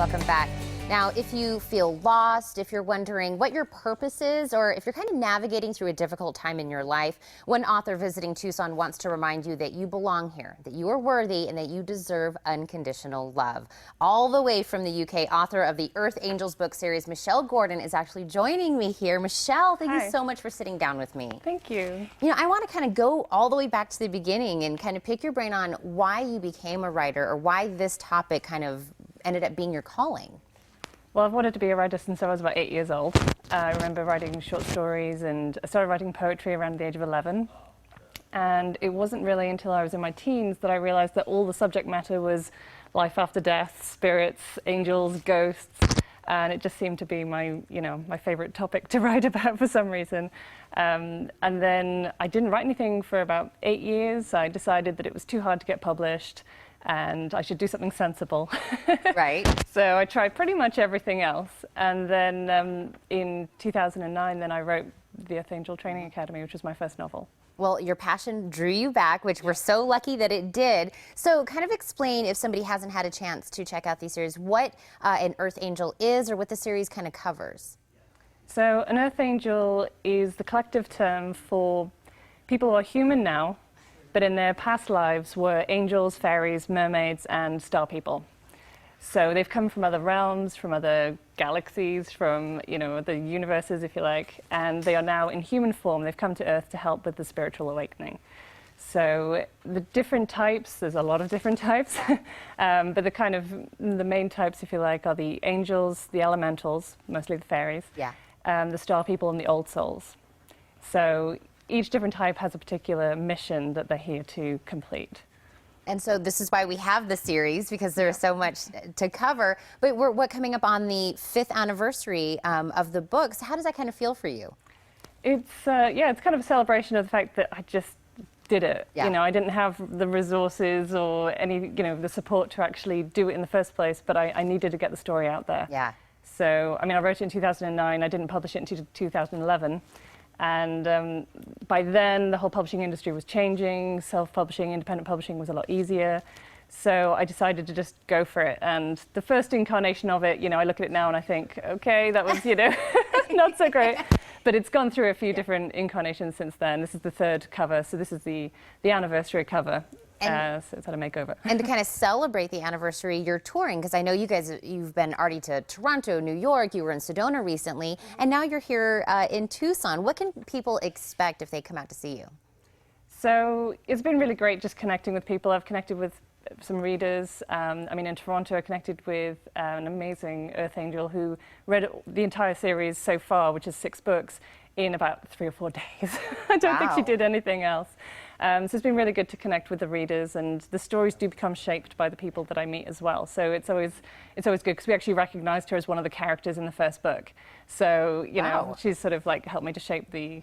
Welcome back. Now, if you feel lost, if you're wondering what your purpose is, or if you're kind of navigating through a difficult time in your life, one author visiting Tucson wants to remind you that you belong here, that you are worthy, and that you deserve unconditional love. All the way from the UK, author of the Earth Angels book series, Michelle Gordon, is actually joining me here. Michelle, thank you so much for sitting down with me. Thank you. You know, I want to kind of go all the way back to the beginning and kind of pick your brain on why you became a writer, or why this topic kind of ended up being your calling. Well, I've wanted to be a writer since I was about 8 years old. I remember writing short stories, and I started writing poetry around the age of 11. And it wasn't really until I was in my teens that I realized that all the subject matter was life after death, spirits, angels, ghosts, and it just seemed to be my, my favorite topic to write about for some reason. And then I didn't write anything for about 8 years. I decided that it was too hard to get published, and I should do something sensible. Right. So I tried pretty much everything else. And then in 2009, then I wrote the Earth Angel Training Academy, which was my first novel. Well, your passion drew you back, which we're so lucky that it did. So kind of explain, if somebody hasn't had a chance to check out these series, what an Earth Angel is, or what the series kind of covers. So an Earth Angel is the collective term for people who are human now, but in their past lives were angels, fairies, mermaids, and star people. So they've come from other realms, from other galaxies, from other universes, if you like, and they are now in human form. They've come to Earth to help with the spiritual awakening. So the different types, there's a lot of different types, but the main types, if you like, are the angels, the elementals, mostly the fairies, the star people, and the old souls. So each different type has a particular mission that they're here to complete. And so this is why we have the series, because there's so much to cover. But we're coming up on the 5th anniversary of the books. How does that kind of feel for you? It's it's kind of a celebration of the fact that I just did it. I didn't have the resources or any the support to actually do it in the first place, but I needed to get the story out there. Yeah. So I wrote it in 2009. I didn't publish it until 2011. And by then, the whole publishing industry was changing. Self-publishing, independent publishing was a lot easier. So I decided to just go for it. And the first incarnation of it, I look at it now and I think, okay, that was, not so great. But it's gone through a few different incarnations since then. This is the 3rd cover, so this is the anniversary cover. So it's had a makeover. And to kind of celebrate the anniversary, you're touring, because I know you've been already to Toronto, New York, you were in Sedona recently, and now you're here in Tucson. What can people expect if they come out to see you? So it's been really great just connecting with people. I've connected with some readers. In Toronto, I connected with an amazing Earth Angel who read the entire series so far, which is 6 books, in about 3 or 4 days. I don't think she did anything else. So it's been really good to connect with the readers, and the stories do become shaped by the people that I meet as well. So it's always good, because we actually recognized her as one of the characters in the first book. So she's sort of like helped me to shape the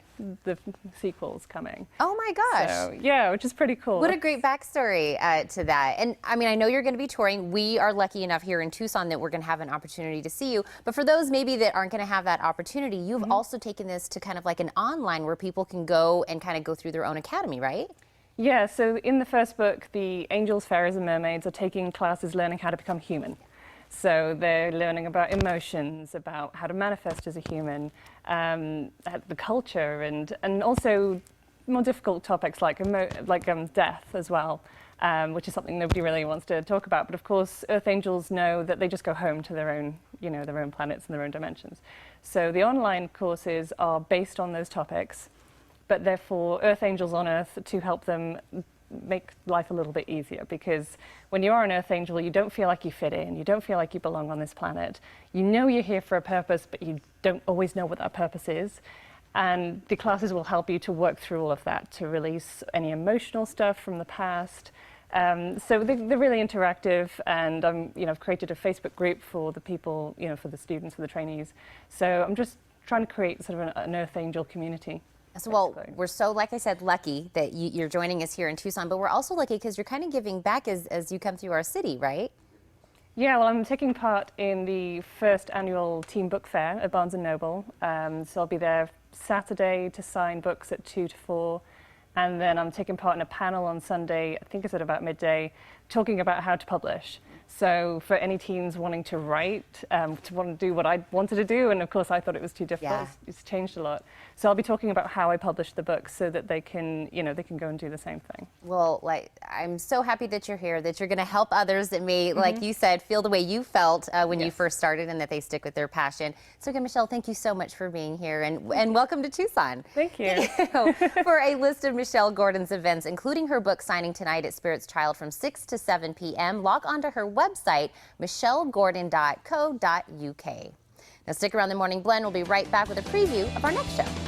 sequels coming. Oh my gosh! So, yeah, which is pretty cool. What a great backstory to that. And I know you're going to be touring. We are lucky enough here in Tucson that we're going to have an opportunity to see you. But for those maybe that aren't going to have that opportunity, you've also taken this to kind of like an online where people can go and kind of go through their own academy, right? Yeah, so in the first book, the angels, fairies, and mermaids are taking classes learning how to become human. So they're learning about emotions, about how to manifest as a human, the culture, and also more difficult topics like death as well, which is something nobody really wants to talk about. But of course, Earth Angels know that they just go home to their own, their own planets and their own dimensions. So the online courses are based on those topics, but they're for Earth Angels on Earth to help them make life a little bit easier, because when you are an Earth Angel, you don't feel like you fit in, you don't feel like you belong on this planet. You know you're here for a purpose, but you don't always know what that purpose is. And the classes will help you to work through all of that, to release any emotional stuff from the past. So they're really interactive, and I've created a Facebook group for the people, for the students, for the trainees. So I'm just trying to create sort of an Earth Angel community. So, well, we're so, like I said, lucky that you're joining us here in Tucson, but we're also lucky because you're kind of giving back as you come through our city, right? Yeah, well, I'm taking part in the 1st annual Team Book Fair at Barnes & Noble. So I'll be there Saturday to sign books at 2 to 4. And then I'm taking part in a panel on Sunday, I think it's at about midday, talking about how to publish. So for any teens wanting to write, to want to do what I wanted to do, and of course I thought it was too difficult, Yeah. it's changed a lot. So I'll be talking about how I published the book so that they can, they can go and do the same thing. Well, I'm so happy that you're here, that you're going to help others that may, like you said, feel the way you felt when you first started, and that they stick with their passion. So again, Michelle, thank you so much for being here, and welcome to Tucson. Thank you. For a list of Michelle Gordon's events, including her book signing tonight at Spirit's Child from 6 to 7 p.m., log on to her website, michellegordon.co.uk. Now stick around. The Morning Blend. We'll be right back with a preview of our next show.